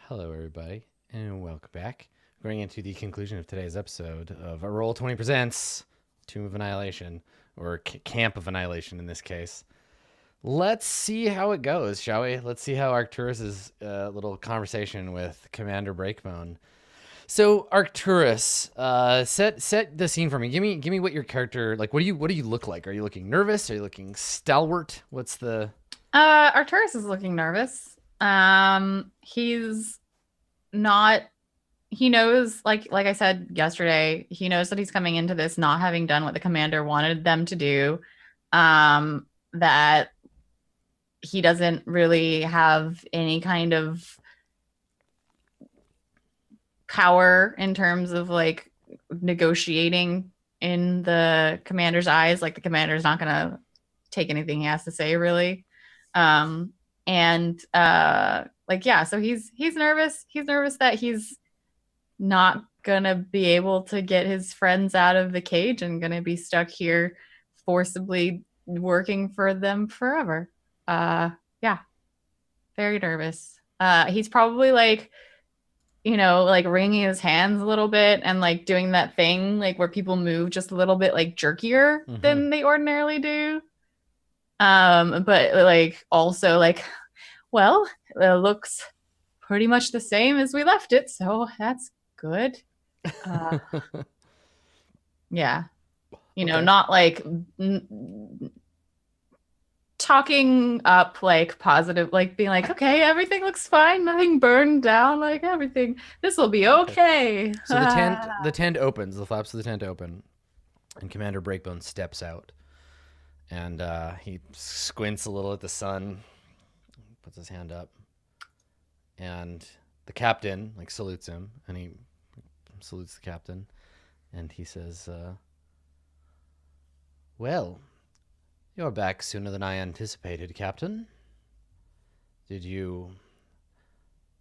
Hello, everybody, and welcome back. Going into the conclusion of today's episode of Roll20 Presents Tomb of Annihilation, or Camp of Annihilation in this case. Let's see how it goes, shall we? Let's see how Arcturus's little conversation with Commander Breakbone. So Arcturus, set the scene for me. Give me what your character like. What do you look like? Are you looking nervous? Are you looking stalwart? What's the? Arcturus is looking nervous. He's not. He knows, like I said yesterday, he knows that he's coming into this not having done what the commander wanted them to do. That he doesn't really have any kind of power in terms of like negotiating in the commander's eyes. Like the commander's not gonna take anything he has to say, really. So he's nervous. He's nervous that he's not gonna be able to get his friends out of the cage and gonna be stuck here forcibly working for them forever. Yeah, very nervous. He's probably like, like wringing his hands a little bit and like doing that thing like where people move just a little bit like jerkier than they ordinarily do. But like also like, well, it looks pretty much the same as we left it, so that's good. Uh, yeah, Okay. not like talking up like positive, like being like, okay, everything looks fine, nothing burned down, like everything, this will be Okay. okay. So the tent opens. The flaps of the tent open, and Commander Breakbone steps out, and he squints a little at the sun, puts his hand up, and the captain like salutes him, and he salutes the captain, and he says, "Well, you're back sooner than I anticipated, Captain. Did you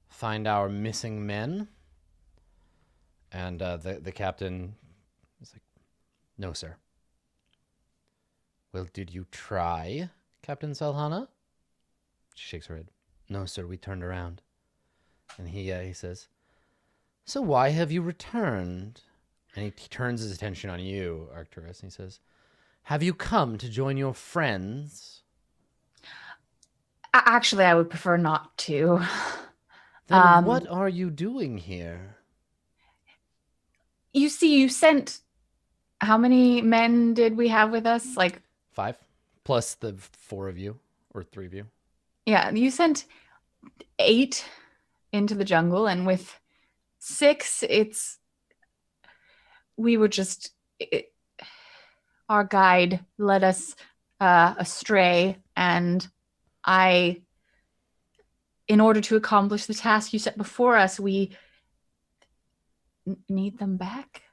find our missing men?" And the captain is like, "No, sir." "Well, did you try, Captain Salhana?" She shakes her head. "No, sir, we turned around." And he says, "So why have you returned?" And he turns his attention on you, Arcturus, and he says, "Have you come to join your friends?" Actually, I would prefer not to. "Then what are you doing here?" You see, you sent, how many men did we have with us? Like, 5 plus the 4 of you, or 3 of you. yeah, you sent 8 into the jungle, and with 6, we were just, our guide led us astray, and I, in order to accomplish the task you set before us, we need them back.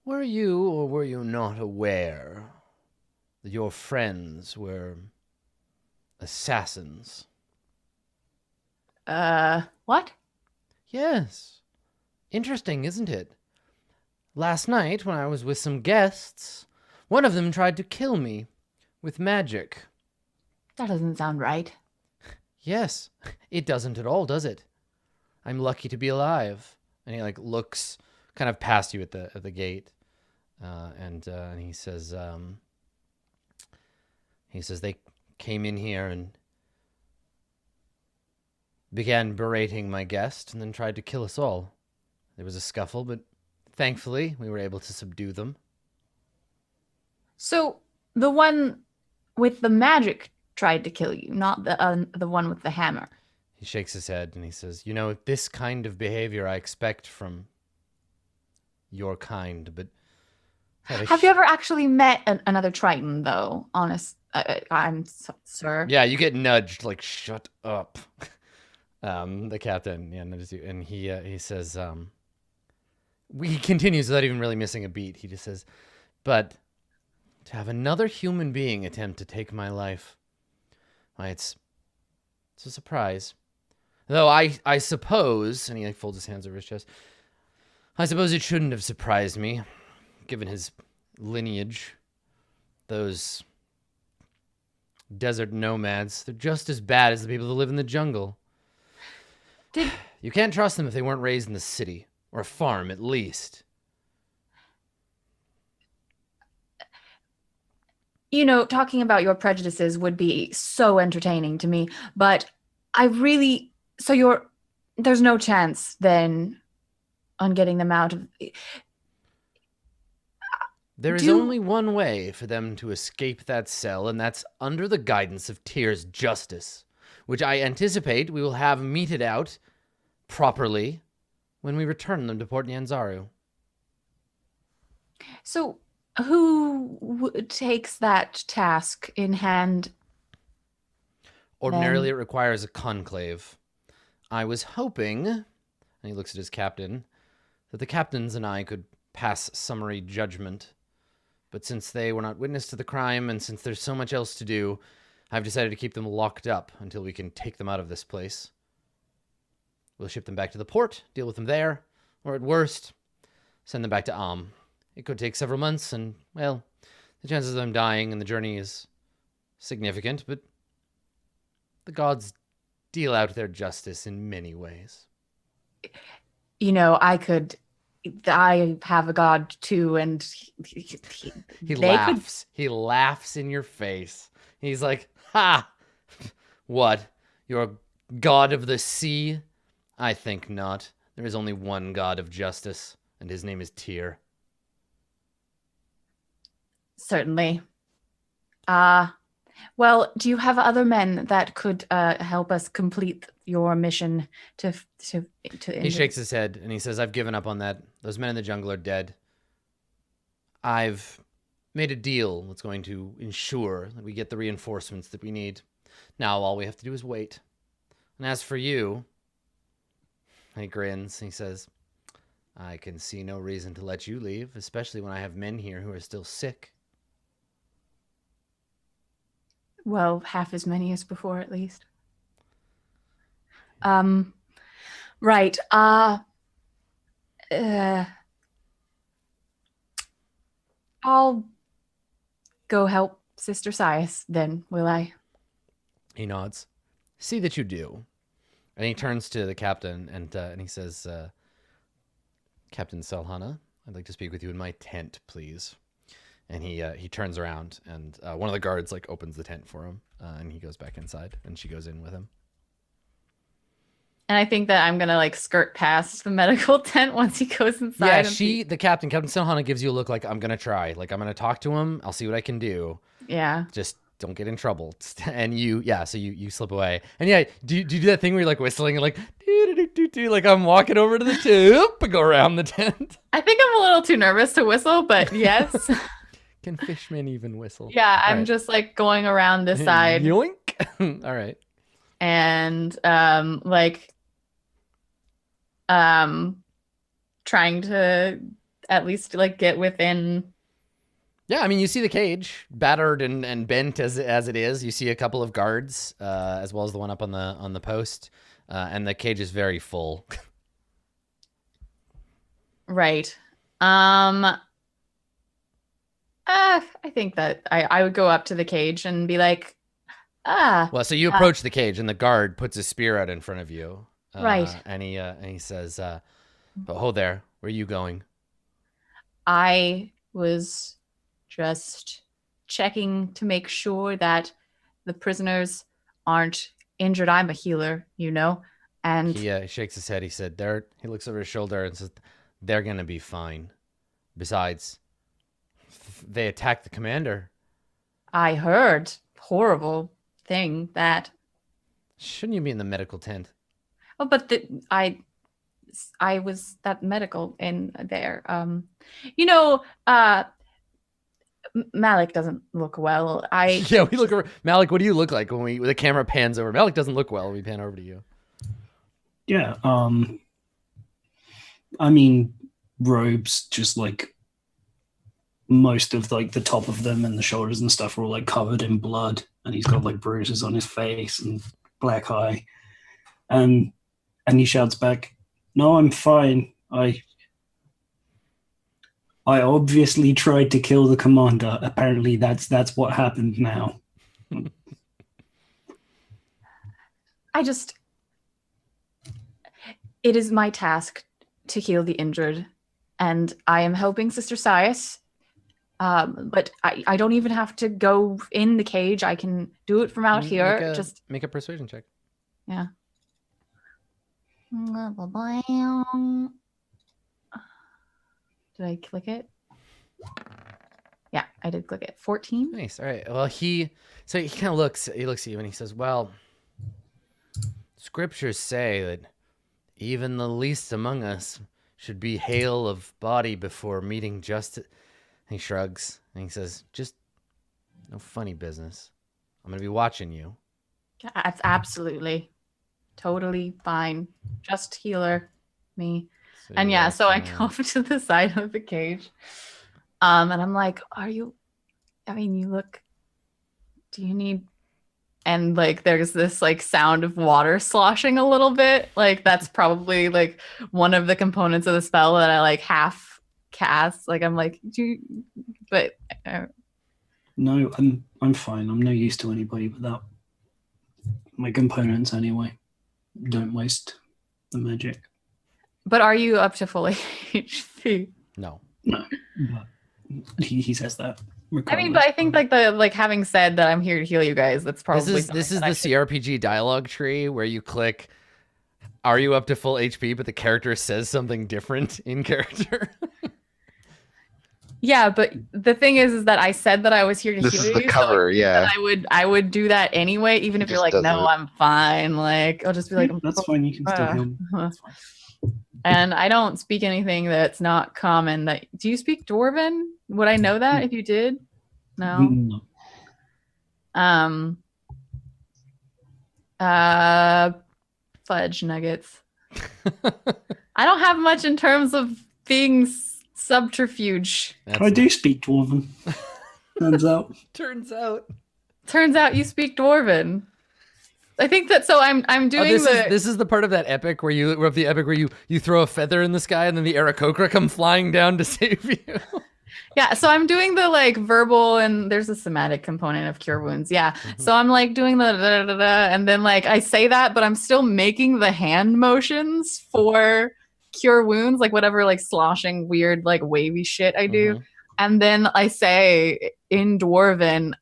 Were you or were you not aware that your friends were assassins? What? Yes. Interesting, isn't it? Last night, when I was with some guests, one of them tried to kill me with magic. That doesn't sound right. Yes, it doesn't at all, does it? I'm lucky to be alive. And he like looks kind of past you at the gate, and he says they came in here and began berating my guest, and then tried to kill us all. There was a scuffle, but thankfully we were able to subdue them. So the one with the magic tried to kill you, not the one with the hammer. He shakes his head and he says, "This kind of behavior I expect from your kind, but..." Have you ever actually met another Triton, though? Honest, sir. Yeah, you get nudged, like, "Shut up." The captain, yeah, nudges you, and he says, he continues without even really missing a beat. He just says, "But to have another human being attempt to take my life, why, it's a surprise. Though I suppose," and he like folds his hands over his chest, "I suppose it shouldn't have surprised me, given his lineage. Those desert nomads, they're just as bad as the people that live in the jungle. You can't trust them if they weren't raised in the city, or a farm at least. Talking about your prejudices would be so entertaining to me, but I really, there's no chance then on getting them out of. There is only one way for them to escape that cell, and that's under the guidance of Tyr's justice, which I anticipate we will have meted out properly when we return them to Port Nyanzaru. So who takes that task in hand? Ordinarily, it requires a conclave. I was hoping, and he looks at his captain, that the captains and I could pass summary judgment. But since they were not witness to the crime, and since there's so much else to do, I've decided to keep them locked up until we can take them out of this place. We'll ship them back to the port, deal with them there, or at worst, send them back to It could take several months, and, well, the chances of them dying in the journey is significant, but the gods deal out their justice in many ways. I have a god too, and he laughs. He laughs in your face. He's like, "Ha! What? You're a god of the sea? I think not. There is only one god of justice, and his name is Tyr." Certainly. Well, do you have other men that could help us complete your mission to He shakes his head and he says, "I've given up on that. Those men in the jungle are dead. I've made a deal that's going to ensure that we get the reinforcements that we need. Now all we have to do is wait. And as for you," he grins, he says, "I can see no reason to let you leave, especially when I have men here who are still sick." Well, half as many as before, at least. Right. I'll go help Sister Sias then, will I? He nods. "See that you do." And he turns to the captain and he says, "Captain Selhana, I'd like to speak with you in my tent, please." And he turns around and one of the guards opens the tent for him and he goes back inside and she goes in with him. And I think that I'm gonna skirt past the medical tent once he goes inside. Yeah, Captain Selhana gives you a look like, "I'm gonna try. I'm gonna talk to him. I'll see what I can do. Yeah. Just don't get in trouble." And so you slip away. And yeah, do you do that thing where you're whistling and like I'm walking over to the tube and go around the tent? I think I'm a little too nervous to whistle, but yes. Can fishmen even whistle? Yeah, I'm just going around this side. Yoink. All right. And trying to at least get within. Yeah, I mean, you see the cage battered and bent as it is. You see a couple of guards as well as the one up on the post, and the cage is very full. Right. I think that I would go up to the cage and be like, Well, so you approach the cage, and the guard puts his spear out in front of you. Right. And he says, "But hold there. Where are you going?" "I was just checking to make sure that the prisoners aren't injured. I'm a healer, and he shakes his head. He said, he looks over his shoulder and says, "They're gonna be fine. Besides, they attacked the commander." I heard horrible thing that. Shouldn't you be in the medical tent? Oh, but I was that medical in there. Malik doesn't look well. Yeah, we look over. Malik, what do you look like when the camera pans over? Malik doesn't look well when we pan over to you. Yeah, I mean, robes, just most of the top of them and the shoulders and stuff are all covered in blood, and he's got bruises on his face and black eye. And he shouts back, "No, I'm fine. I obviously tried to kill the commander. Apparently that's what happened now." It is my task to heal the injured, and I am helping Sister Sias. But I don't even have to go in the cage. I can do it from out here. Make a persuasion check. Yeah. Did I click it? Yeah, I did click it. 14. Nice. All right. Well, he kind of looks at you and he says, "Well, scriptures say that even the least among us should be hale of body before meeting justice." He shrugs and he says, "Just no funny business. I'm going to be watching you." That's absolutely totally fine. Just healer me. So And you yeah, walk so I down. go up to the side of the cage. And I'm like, you look, do you need, and like there's this like sound of water sloshing a little bit. Like that's probably like one of the components of the spell that I like half cast. Like I'm like, but No, I'm fine. I'm no use to anybody without my components anyway. Don't waste the magic. But are you up to full HP? No. No, but he says that. I mean, but I think like having said that I'm here to heal you guys, that's probably This is the CRPG dialogue tree where you click, "Are you up to full HP?" But the character says something different in character. Yeah, but the thing is that I said that I was here to This heal is you. the cover, yeah. I would do that anyway, even if you're like, does no, it. I'm fine. Like I'll just be like, that's fine. You can still heal me. That's fine. And I don't speak anything that's not common. Do you speak Dwarven? Would I know that if you did? No. No. Fudge nuggets. I don't have much in terms of being subterfuge. I do speak Dwarven. Turns out. Turns out you speak Dwarven. I think that so I'm doing this is the part of that epic where you throw a feather in the sky and then the Aarakocra come flying down to save you. Yeah, so I'm doing the like verbal and there's a somatic component of cure wounds. Yeah. So I'm like doing the da, da, da, and then like I say that, but I'm still making the hand motions for cure wounds, like whatever like sloshing weird like wavy shit I do. And then I say in Dwarven,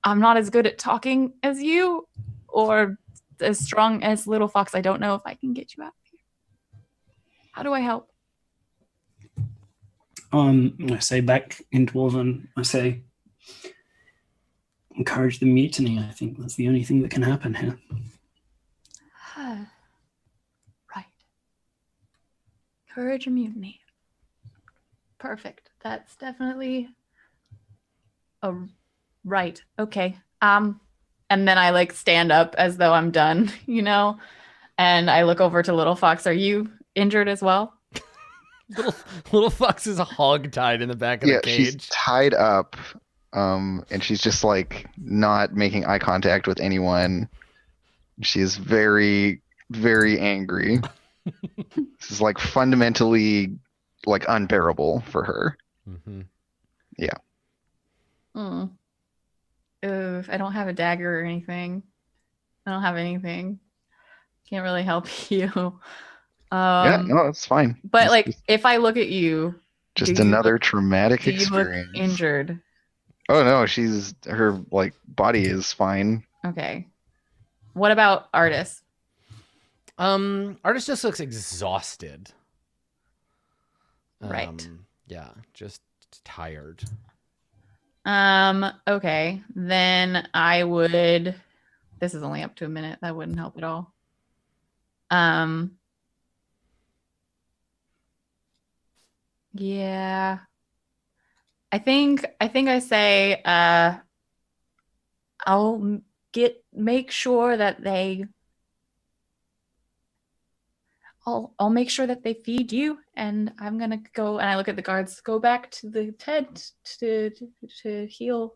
I'm not as good at talking as you or as strong as Little Fox. I don't know if I can get you out of here. How do I help? I say back in Dwarven, I say, encourage the mutiny. I think that's the only thing that can happen here. Right. Courage and mutiny. Perfect. That's definitely a right. Okay. And then I like stand up as though I'm done, and I look over to Little Fox. Are you injured as well? Little Fox is hog-tied in the back of the cage. She's tied up, and she's just like not making eye contact with anyone. She's very, very angry. This is like fundamentally like unbearable for her. Yeah. I don't have a dagger or anything. I don't have anything. Can't really help you. Yeah, no, it's fine. But like, if I look at you, just another traumatic do you experience. look injured? Oh no, her like body is fine. Okay. What about Artis? Artis just looks exhausted. Right. Yeah, just tired. Okay. Then I would. This is only up to a minute. That wouldn't help at all. Yeah. I think I say I'll make sure that I'll make sure that they feed you, and I'm gonna go and I look at the guards, go back to the tent to heal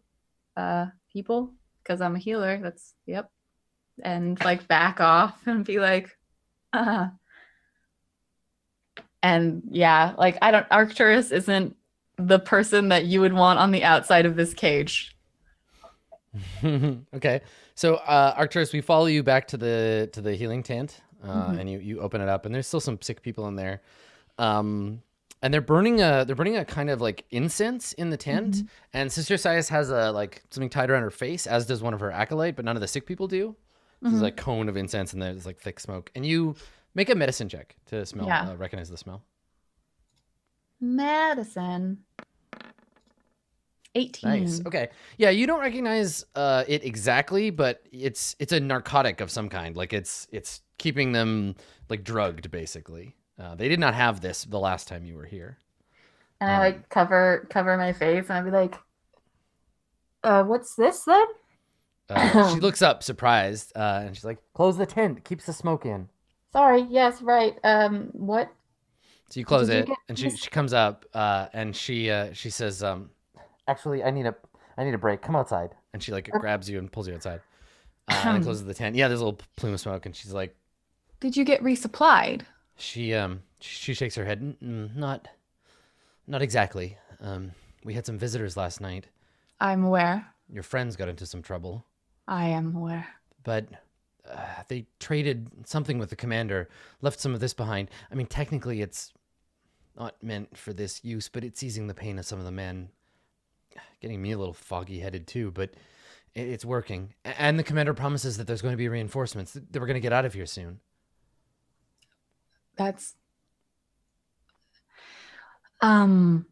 people because I'm a healer. That's yep. And like back off and be like, and yeah, like Arcturus isn't the person that you would want on the outside of this cage. Okay. So, Arcturus, we follow you back to the healing tent, Mhm. and you open it up, and there's still some sick people in there, and they're burning a kind of like incense in the tent, Mhm. and Sister Sias has a like something tied around her face, as does one of her acolyte, but none of the sick people do. So there's Mhm. like cone of incense, and there's like thick smoke, and you make a medicine check to smell, Yeah. recognize the smell. Medicine. 18. Nice. Okay. Yeah, you don't recognize it exactly, but it's a narcotic of some kind. Like it's keeping them like drugged, basically. They did not have this the last time you were here. And I like cover my face, and I'd be like, what's this then? She looks up, surprised, and she's like, "Close the tent. Keeps the smoke in." Sorry, yes, right. What? So you close Did you it, get and this? she comes up, and she says, "Actually, I need a break. Come outside." And she like grabs you and pulls you outside, and closes the tent. Yeah, there's a little plume of smoke, and she's like, Did you get resupplied? she shakes her head. Not exactly. We had some visitors last night. I'm aware. Your friends got into some trouble, I am aware. but they traded something with the commander, left some of this behind. I mean, technically it's not meant for this use, but it's easing the pain of some of the men. Getting me a little foggy-headed too, but it's working. And the commander promises that there's going to be reinforcements, that we're going to get out of here soon. That's I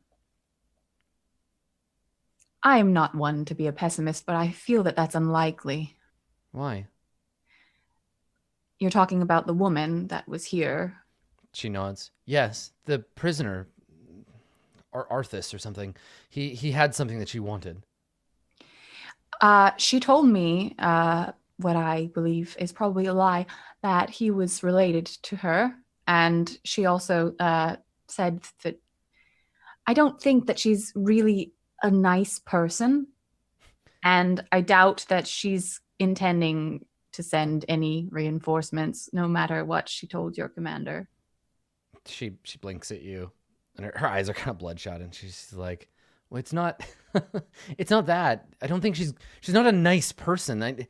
am not one to be a pessimist, but I feel that that's unlikely. Why? You're talking about the woman that was here. She nods. Yes, the prisoner, or Arthas or something. He had something that she wanted. She told me, what I believe is probably a lie, that he was related to her. And she also said that I don't think that she's really a nice person. And I doubt that she's intending to send any reinforcements, no matter what she told your commander. She blinks at you, and her eyes are kind of bloodshot, and she's like, "Well, it's not, it's not that. I don't think she's not a nice person.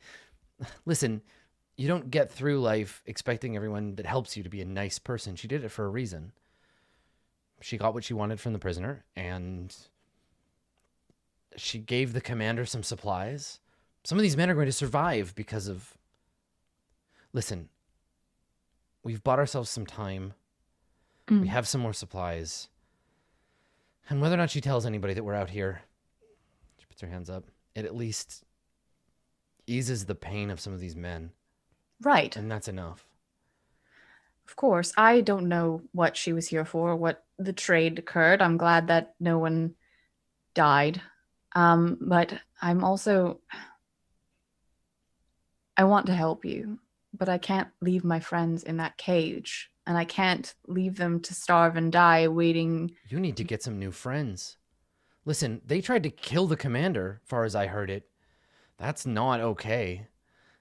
Listen, you don't get through life expecting everyone that helps you to be a nice person. She did it for a reason. She got what she wanted from the prisoner, and she gave the commander some supplies. Some of these men are going to survive because of... Listen, we've bought ourselves some time. We have some more supplies. And whether or not she tells anybody that we're out here," she puts her hands up, "it at least eases the pain of some of these men. Right. And that's enough." Of course. I don't know what she was here for, what the trade occurred. I'm glad that no one died. But I'm also... I want to help you, but I can't leave my friends in that cage. And I can't leave them to starve and die waiting. You need to get some new friends. Listen, they tried to kill the commander, far as I heard it. That's not okay.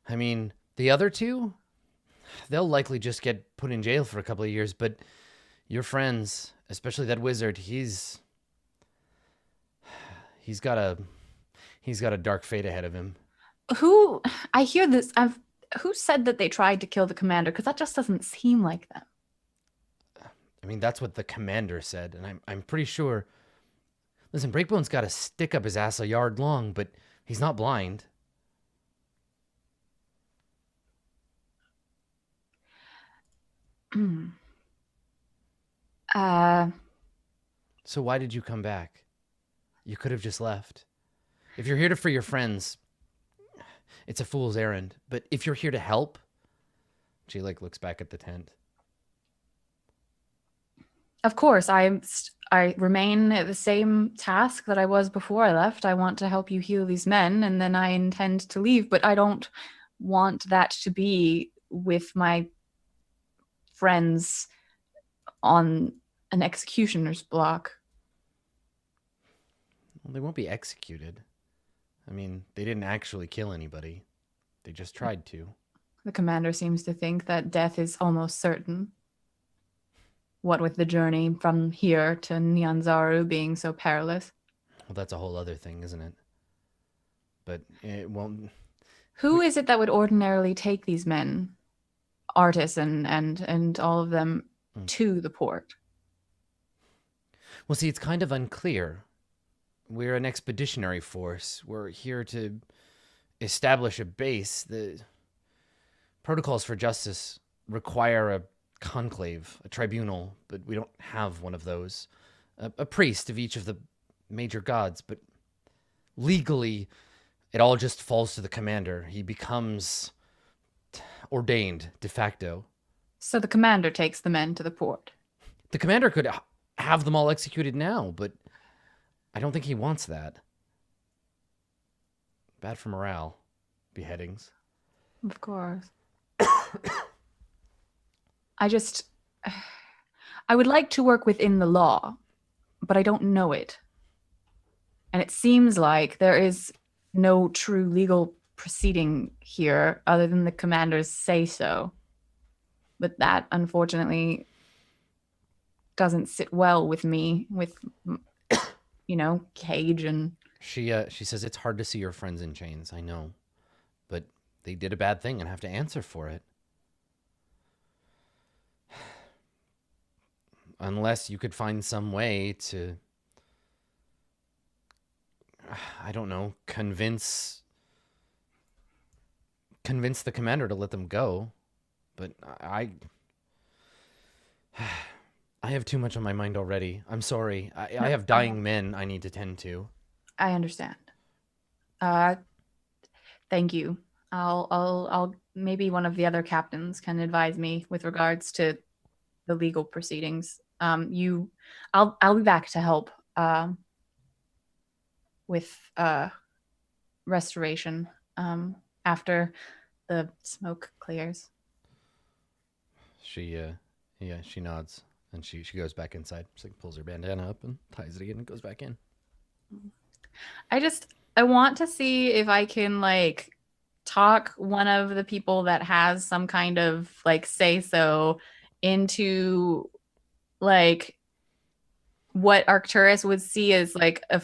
I mean, the other two, they'll likely just get put in jail for a couple of years, but your friends, especially that wizard, he's got a dark fate ahead of him. Who... I hear this. Who said that they tried to kill the commander? Because that just doesn't seem like them. I mean, that's what the commander said, and I'm pretty sure... Listen, Breakbone's got a stick up his ass a yard long, but he's not blind. So why did you come back? You could have just left. If you're here to free your friends, it's a fool's errand. But if you're here to help... She like looks back at the tent. Of course, I remain at the same task that I was before I left. I want to help you heal these men, and then I intend to leave, but I don't want that to be with my friends on an executioner's block. Well, they won't be executed. I mean, they didn't actually kill anybody. They just tried to. The commander seems to think that death is almost certain. What with the journey from here to Nyanzaru being so perilous. Well, that's a whole other thing, isn't it? But it won't... Who is it that would ordinarily take these men, artists and all of them, to the port? Well, see, it's kind of unclear. We're an expeditionary force. We're here to establish a base. The protocols for justice require a conclave, a tribunal, but we don't have one of those. A priest of each of the major gods, but legally, it all just falls to the commander. He becomes ordained de facto. So the commander takes the men to the port. The commander could have them all executed now, but I don't think he wants that. Bad for morale, beheadings. Of course. I would like to work within the law, but I don't know it. And it seems like there is no true legal proceeding here other than the commander's say so. But that, unfortunately, doesn't sit well with me, with, Cage and... She says, it's hard to see your friends in chains, I know. But they did a bad thing and have to answer for it. Unless you could find some way to, I don't know, convince the commander to let them go. But I have too much on my mind already. I'm sorry. I have dying men I need to tend to. I understand. Thank you. I'll maybe one of the other captains can advise me with regards to the legal proceedings. I'll be back to help with restoration after the smoke clears. She nods and she goes back inside. She pulls her bandana up and ties it again and goes back in. I want to see if I can talk one of the people that has some kind of say so into what Arcturus would see as a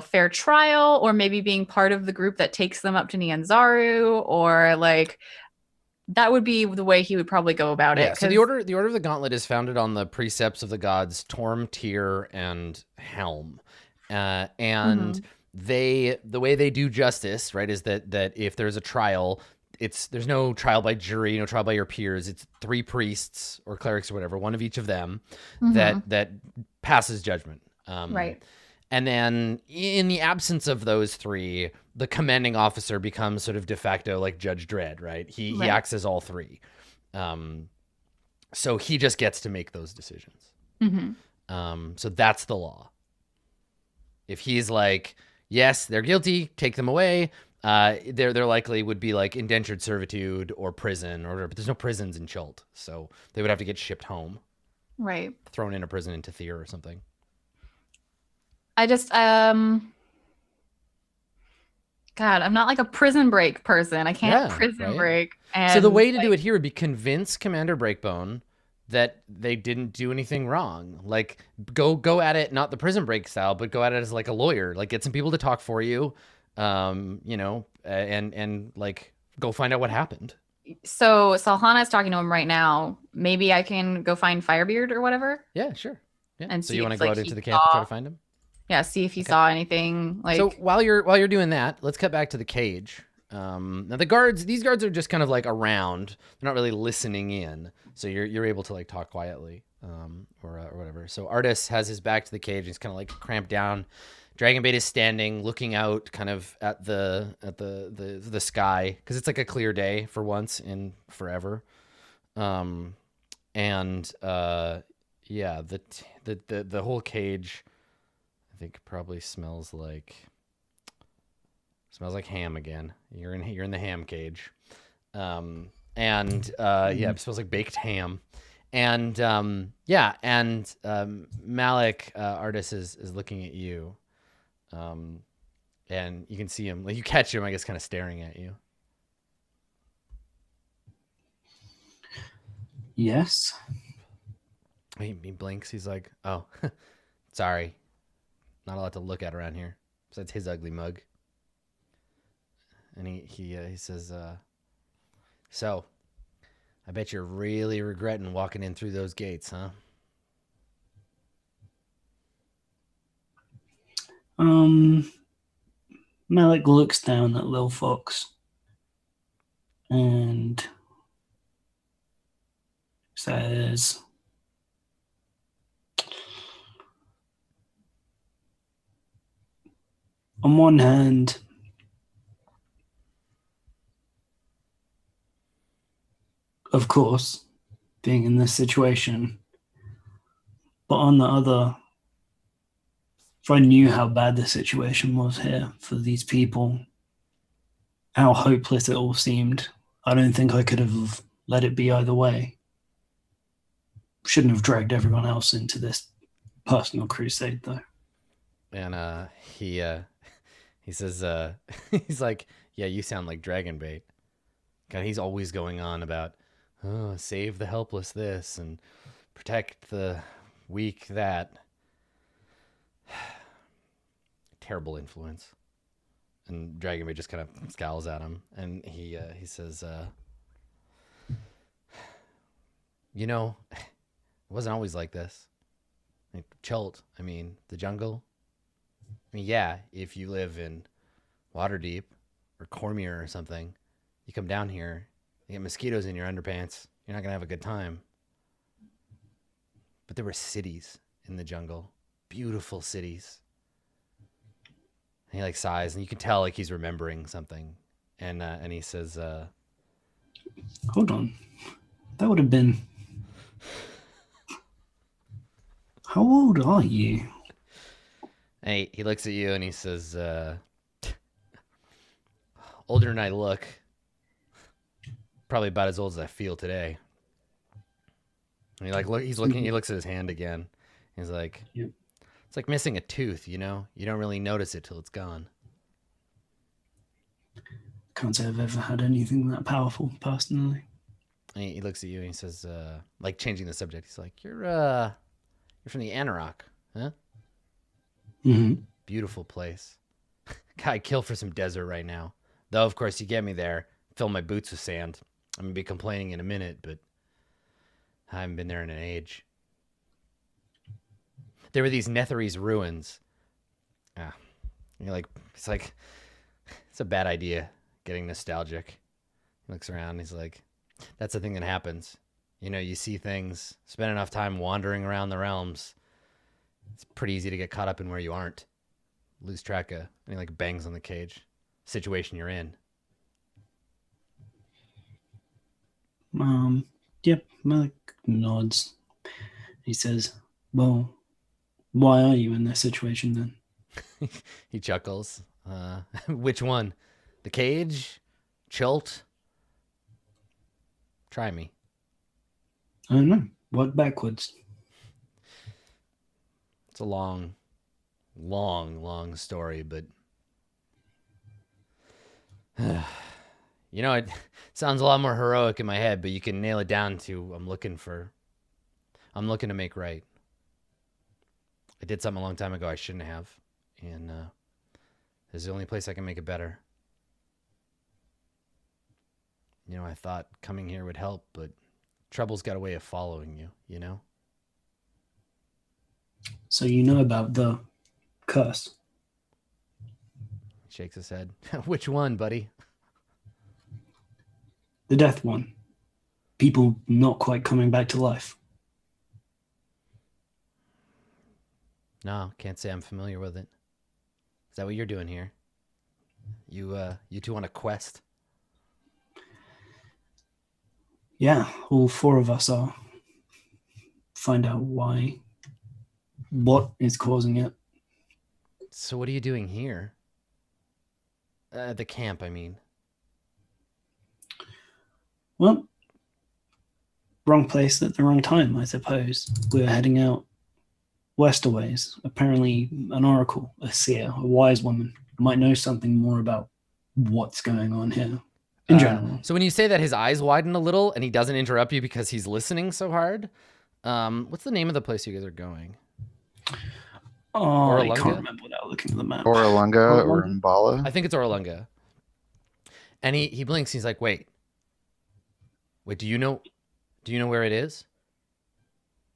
fair trial, or maybe being part of the group that takes them up to Nianzaru, or that would be the way he would probably go about it. So the order of the Gauntlet is founded on the precepts of the gods Torm, Tyr, and Helm, and the way they do justice, right, is that if there's a trial, there's no trial by jury, no trial by your peers. It's 3 priests or clerics or whatever, one of each of them, that passes judgment. Right. And then in the absence of those 3, the commanding officer becomes sort of de facto Judge Dredd, right? He acts as all 3. So he just gets to make those decisions. So that's the law. If he's yes, they're guilty, take them away, there likely would be indentured servitude or prison, but there's no prisons in Chult, so they would have to get shipped home. Right. Thrown in a prison into Tyr or something. I just God, I'm not a prison break person. I can't prison break. And so the way to do it here would be convince Commander Breakbone that they didn't do anything wrong. Go at it, not the prison break style, but go at it as a lawyer. Get some people to talk for you, and go find out what happened. So Salhana is talking to him right now. Maybe I can go find Firebeard or whatever. Yeah, sure. Yeah. And so you want to go out into the camp and try to find him? Yeah, see if he saw anything. So while you're doing that, let's cut back to the cage. Now these guards are just kind of around. They're not really listening in. So you're able to talk quietly, or whatever. So Artis has his back to the cage. He's kind of cramped down. Dragonbait is standing, looking out kind of at the sky, because it's a clear day for once in forever. The whole cage, I think, probably smells like ham again. You're in the ham cage. It smells like baked ham. And Malik, Artis is looking at you. And you can see him, you catch him, I guess, kind of staring at you. Yes. He blinks. He's like, oh, sorry. Not a lot to look at around here besides his ugly mug. and he says, "So, I bet you're really regretting walking in through those gates, huh?" Malik looks down at Lil Fox and says, on one hand, of course, being in this situation, but on the other, if I knew how bad the situation was here for these people, how hopeless it all seemed, I don't think I could have let it be either way. Shouldn't have dragged everyone else into this personal crusade, though. And he says, he's like, "Yeah, you sound like dragon bait." God, he's always going on about, "Oh, save the helpless this and protect the weak that." Terrible influence. And Dragonbait just kind of scowls at him, and he says, "You know, it wasn't always like this. Like, Chult, I mean, the jungle. I mean, yeah, if you live in Waterdeep or Cormier or something, you come down here, you get mosquitoes in your underpants, you're not gonna have a good time. But there were cities in the jungle, beautiful cities." And he like sighs, and you can tell like he's remembering something, and he says, Hold on. That would have been... How old are you? "Hey," he looks at you and he says, "Older than I look, probably about as old as I feel today." And he looks at his hand again. He's like, Yep. "It's like missing a tooth, you know? You don't really notice it till it's gone." Can't say I've ever had anything that powerful, personally. And he looks at you and he says, like changing the subject, he's like, You're from the Anarok, huh? Mm-hmm. Beautiful place. God, I'd kill for some desert right now. Though, of course, you get me there, fill my boots with sand. I'm going to be complaining in a minute, but I haven't been there in an age. There were these Netherese ruins. You're like, it's a bad idea getting nostalgic. He looks around, he's like, that's the thing that happens. You know, you see things, spend enough time wandering around the realms. It's pretty easy to get caught up in where you aren't. Lose track of, and he like bangs on the cage. Situation you're in. Yep, Malik nods. He says, well, why are you in this situation then? He chuckles. Which one? The cage? Chult? Try me. I don't know. Work backwards. It's a long, long story, but you know, it sounds a lot more heroic in my head, but you can nail it down to I'm looking to make right. I did something a long time ago I shouldn't have, and this is the only place I can make it better. You know, I thought coming here would help, but trouble's got a way of following you, you know? So you know about the curse? He shakes his head. Which one, buddy? The death one. People not quite coming back to life. No, can't say I'm familiar with it. Is that what you're doing here? You two on a quest? Yeah, all four of us are. Find out why. What is causing it? So what are you doing here? The camp, I mean. Well, wrong place at the wrong time, I suppose. We're heading out westerways. Apparently an oracle, a seer, a wise woman might know something more about what's going on here in general. So when you say that his eyes widen a little and he doesn't interrupt you because he's listening so hard, what's the name of the place you guys are going? Oh, I Oralunga? can't remember without looking at the map. Oralunga or Mbala. I think it's Oralunga. And he blinks. He's like, wait, do you know where it is?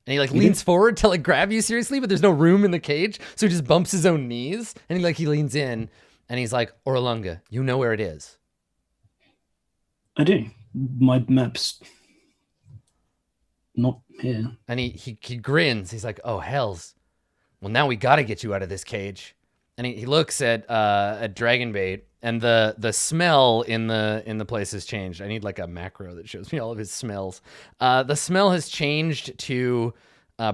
And he like leans forward to like grab you seriously, but there's no room in the cage. So he just bumps his own knees and he leans in and he's like, Orlunga, you know where it is. I do. My map's not here. And he grins. He's like, oh, hells. Well, now we got to get you out of this cage. And he looks at Dragonbait, and the smell in the place has changed. I need like a macro that shows me all of his smells. The smell has changed to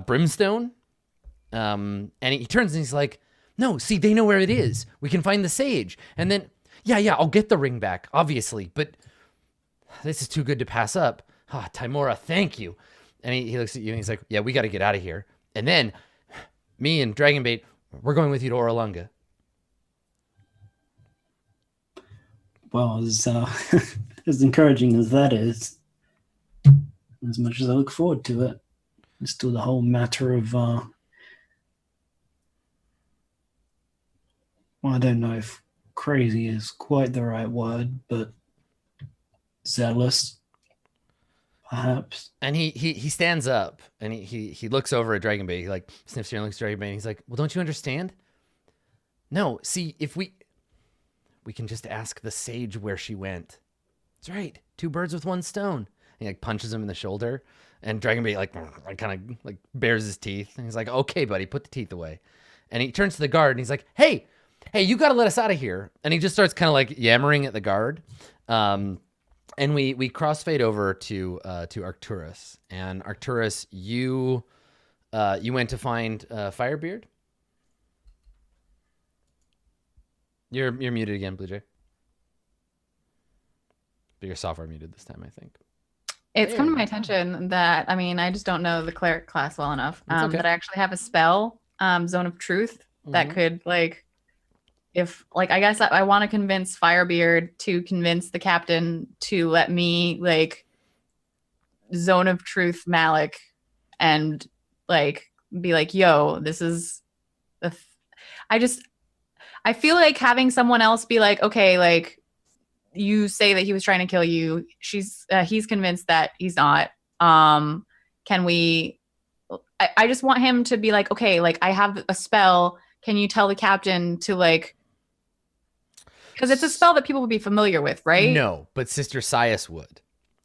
brimstone. And he turns and he's like, no, see, they know where it is. We can find the sage. And then, yeah, I'll get the ring back, obviously. But this is too good to pass up. Ah, Timora, thank you. And he looks at you and he's like, yeah, we got to get out of here. And then me and Dragonbait, we're going with you to Orlunga. Well, as as encouraging as that is, as much as I look forward to it, it's still the whole matter of, well, I don't know if crazy is quite the right word, but zealous, perhaps. And he stands up and he looks over at Dragonbait. He like sniffs here and looks at Dragonbait and he's like, well, don't you understand? No, see, if we can just ask the sage where she went. That's right. 2 birds with 1 stone. And he like punches him in the shoulder, and Dragonbait like kind of like bares his teeth. And he's like, okay, buddy, put the teeth away. And he turns to the guard and he's like, hey, you got to let us out of here. And he just starts kind of like yammering at the guard. And we crossfade over to Arcturus. And Arcturus, you went to find Firebeard. You're muted again, Blue Jay. But your software muted this time, I think. It's come to my attention that, I mean, I just don't know the cleric class well enough. Okay. That I actually have a spell, Zone of Truth, that could like, if like, I guess I want to convince Firebeard to convince the captain to let me like Zone of Truth Malik and like be like, yo, this is I feel like having someone else be like, okay, like you say that he was trying to kill you. He's convinced that he's not. Can we, I just want him to be like, okay, like I have a spell. Can you tell the captain to like, because it's a spell that people would be familiar with, right? No, but Sister Sias would.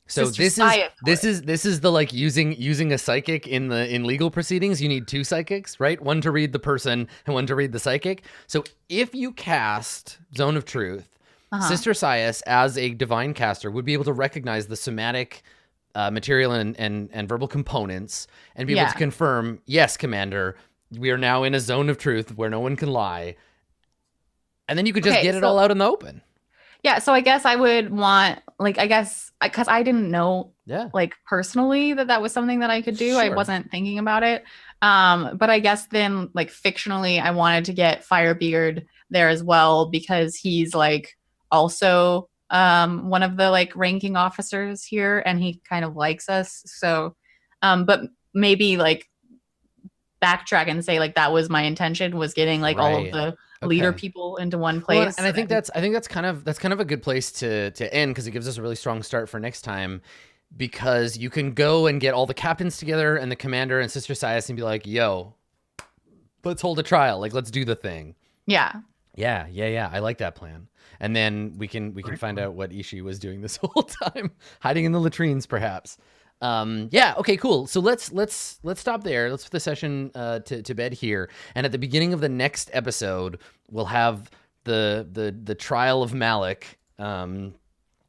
So Sister this is the like using a psychic in legal proceedings. You need 2 psychics, right? One to read the person and one to read the psychic. So if you cast Zone of Truth, Sister Sias as a divine caster would be able to recognize the somatic material and verbal components and be able to confirm, yes, Commander, we are now in a zone of truth where no one can lie. And then you could just get it all out in the open. Yeah, so I guess I would want, like, I guess, because I didn't know, like, personally that was something that I could do. Sure. I wasn't thinking about it. But I guess then, like, fictionally, I wanted to get Firebeard there as well because he's, like, also one of the, like, ranking officers here, and he kind of likes us. So, but maybe, like, backtrack and say, like, that was my intention, was getting, like, all of the leader people into one place. Well, and I think that's kind of a good place to end, because it gives us a really strong start for next time, because you can go and get all the captains together and the commander and Sister Sias and be like, yo, let's hold a trial, like let's do the thing. Yeah, I like that plan. And then we can find out what Ishii was doing this whole time, hiding in the latrines perhaps. Okay, cool. So let's stop there. Let's put the session to bed here. And at the beginning of the next episode, we'll have the trial of Malik, and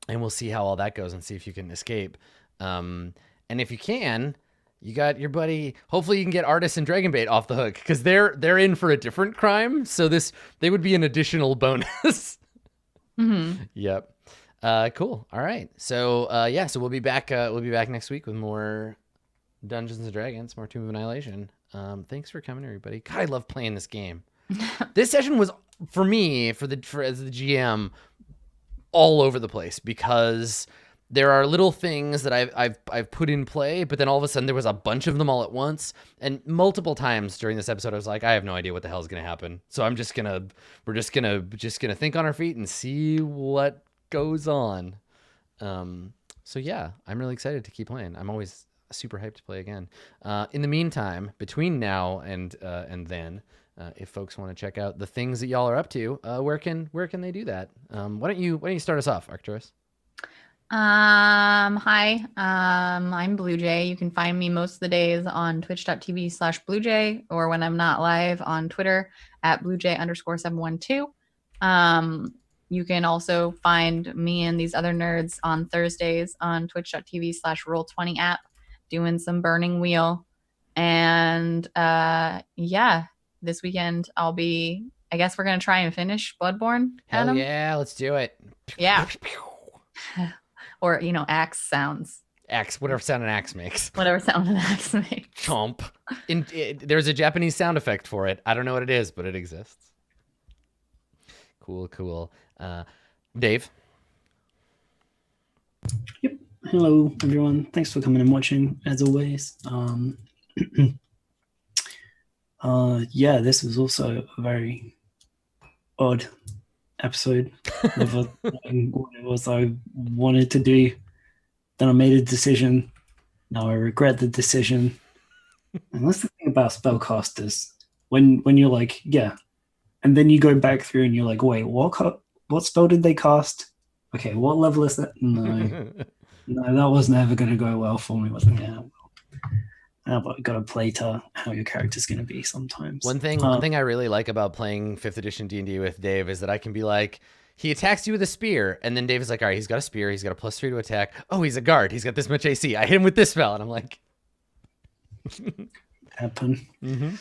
we'll see how all that goes and see if you can escape. And if you can, you got your buddy. Hopefully, you can get Artis and Dragonbait off the hook, because they're in for a different crime. So they would be an additional bonus. Mm-hmm. Yep. Cool. All right. So so we'll be back next week with more Dungeons and Dragons, more Tomb of Annihilation. Thanks for coming, everybody. God, I love playing this game. This session was, for me, as the GM, all over the place, because there are little things that I've put in play, but then all of a sudden there was a bunch of them all at once, and multiple times during this episode I was like, I have no idea what the hell is going to happen. So we're just gonna think on our feet and see what goes on. So yeah, I'm really excited to keep playing. I'm always super hyped to play again. In the meantime, between now and then, if folks want to check out the things that y'all are up to, where can they do that? Why don't you start us off, Arcturus? Hi. I'm Blue Jay. You can find me most of the days on twitch.tv/BlueJay, or when I'm not live on Twitter at BlueJay_712. You can also find me and these other nerds on Thursdays on twitch.tv/Roll20 app doing some Burning Wheel. And yeah, this weekend I guess we're going to try and finish Bloodborne. Hell Adam? yeah, let's do it. Yeah. Or, axe sounds. Axe, whatever sound an axe makes. Whatever sound an axe makes. Chomp. There's a Japanese sound effect for it. I don't know what it is, but it exists. Cool. Dave? Yep. Hello, everyone. Thanks for coming and watching, as always. Yeah, this was also a very odd episode. Never knowing what it was I wanted to do. Then I made a decision. Now I regret the decision. And that's the thing about spellcasters. When you're like, yeah, and then you go back through and you're like, wait, what spell did they cast? Okay, what level is that? No, that was never going to go well for me. Wasn't it? How about you got to play to how your character's going to be sometimes. One thing I really like about playing 5th edition D&D with Dave is that I can be like, he attacks you with a spear, and then Dave is like, all right, he's got a spear, he's got a +3 to attack. Oh, he's a guard, he's got this much AC. I hit him with this spell, and I'm like... Happen. Mm-hmm.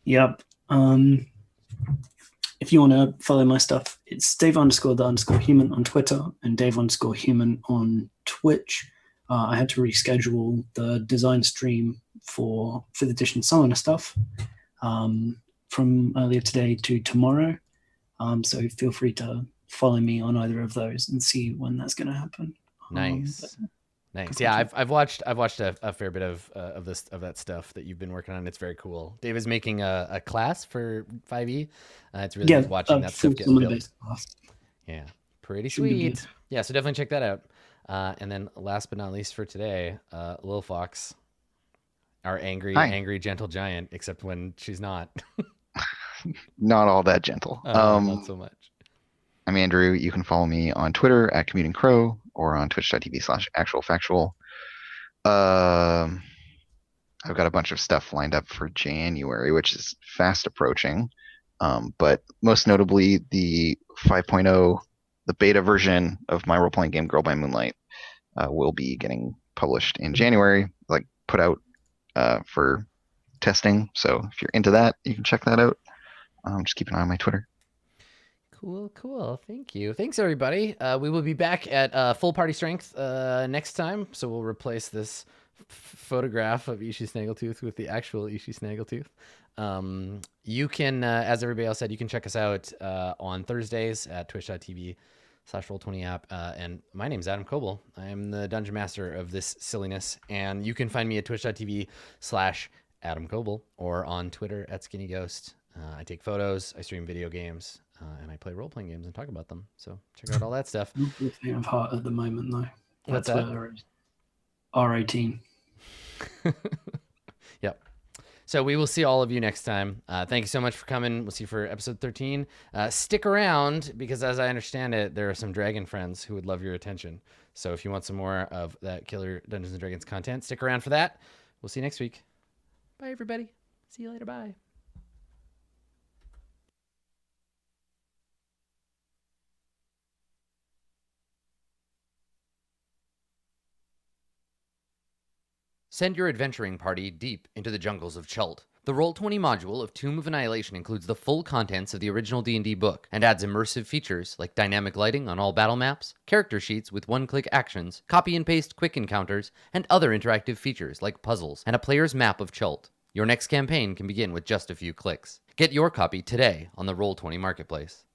Yep. If you want to follow my stuff, it's Dave_the_human on Twitter and Dave_human on Twitch. I had to reschedule the design stream for 5th edition Summoner stuff from earlier today to tomorrow. So feel free to follow me on either of those and see when that's going to happen. Nice. Yeah, I've watched a fair bit of that stuff that you've been working on. It's very cool. Dave is making a class for 5e. It's really neat watching that stuff get built. Yeah, pretty sweet. Yeah, so definitely check that out. And then last but not least for today, Lil Fox, our angry gentle giant, except when she's not. Not all that gentle. Not so much. I'm Andrew. You can follow me on Twitter at Commuting Crow or on twitch.tv/actualfactual. I've got a bunch of stuff lined up for January, which is fast approaching. But most notably, the 5.0, the beta version of my role-playing game Girl by Moonlight will be getting published in January, like put out for testing. So if you're into that, you can check that out. Just keep an eye on my Twitter. Cool. Thank you. Thanks, everybody. We will be back at full party strength next time. So we'll replace this photograph of Ishi Snaggletooth with the actual Ishi Snaggletooth. You can, as everybody else said, you can check us out on Thursdays at twitch.tv/Roll20 app. And my name's Adam Coble. I am the Dungeon Master of this silliness. And you can find me at twitch.tv/Adam Coble or on Twitter at Skinny Ghost. I take photos, I stream video games, and I play role-playing games and talk about them. So check out all that stuff. Nothing of heart at the moment, though. What's that? R18. Yep. So we will see all of you next time. Thank you so much for coming. We'll see you for episode 13. Stick around, because as I understand it, there are some dragon friends who would love your attention. So if you want some more of that killer Dungeons & Dragons content, stick around for that. We'll see you next week. Bye, everybody. See you later. Bye. Send your adventuring party deep into the jungles of Chult. The Roll20 module of Tomb of Annihilation includes the full contents of the original D&D book and adds immersive features like dynamic lighting on all battle maps, character sheets with one-click actions, copy and paste quick encounters, and other interactive features like puzzles and a player's map of Chult. Your next campaign can begin with just a few clicks. Get your copy today on the Roll20 marketplace.